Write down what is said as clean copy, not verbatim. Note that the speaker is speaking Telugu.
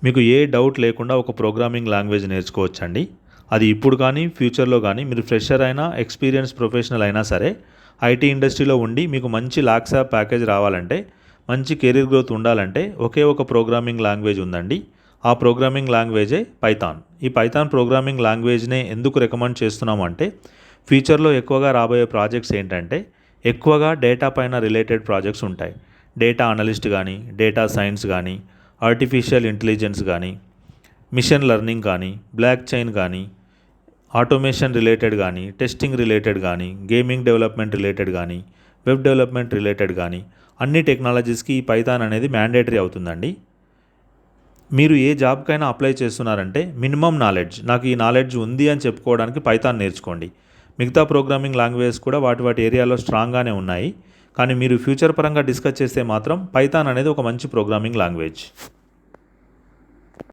మీకు ఏ డౌట్ లేకుండా ఒక ప్రోగ్రామింగ్ లాంగ్వేజ్ నేర్చుకోవచ్చండి. అది ఇప్పుడు కానీ ఫ్యూచర్లో కానీ మీరు ఫ్రెషర్ అయినా ఎక్స్పీరియన్స్ ప్రొఫెషనల్ అయినా సరే ఐటీ ఇండస్ట్రీలో ఉండి మీకు మంచి లాక్స్ యాప్ ప్యాకేజ్ రావాలంటే, మంచి కెరీర్ గ్రోత్ ఉండాలంటే ఒకే ఒక ప్రోగ్రామింగ్ లాంగ్వేజ్ ఉందండి. ఆ ప్రోగ్రామింగ్ లాంగ్వేజే పైథాన్. ఈ పైథాన్ ప్రోగ్రామింగ్ లాంగ్వేజ్నే ఎందుకు రికమెండ్ చేస్తున్నాము అంటే, ఫ్యూచర్లో ఎక్కువగా రాబోయే ప్రాజెక్ట్స్ ఏంటంటే ఎక్కువగా డేటా పైన రిలేటెడ్ ప్రాజెక్ట్స్ ఉంటాయి. డేటా అనలిస్ట్ కానీ, డేటా సైన్స్ కానీ, ఆర్టిఫిషియల్ ఇంటెలిజెన్స్ కానీ, మిషన్ లెర్నింగ్ కానీ, బ్లాక్ చైన్ కానీ, ఆటోమేషన్ రిలేటెడ్ కానీ, టెస్టింగ్ రిలేటెడ్ కానీ, గేమింగ్ డెవలప్మెంట్ రిలేటెడ్ కానీ, వెబ్ డెవలప్మెంట్ రిలేటెడ్ కానీ అన్ని టెక్నాలజీస్కి ఈ పైథాన్ అనేది మ్యాండేటరీ అవుతుందండి. మీరు ఏ జాబ్కైనా అప్లై చేస్తున్నారంటే మినిమం నాలెడ్జ్, నాకు ఈ నాలెడ్జ్ ఉంది అని చెప్పుకోవడానికి పైథాన్ నేర్చుకోండి. మిగతా ప్రోగ్రామింగ్ లాంగ్వేజెస్ కూడా వాటి ఏరియాలో స్ట్రాంగ్గానే ఉన్నాయి. కానీ మీరు ఫ్యూచర్ పరంగా డిస్కస్ చేస్తే మాత్రం పైథాన్ అనేది ఒక మంచి ప్రోగ్రామింగ్ లాంగ్వేజ్.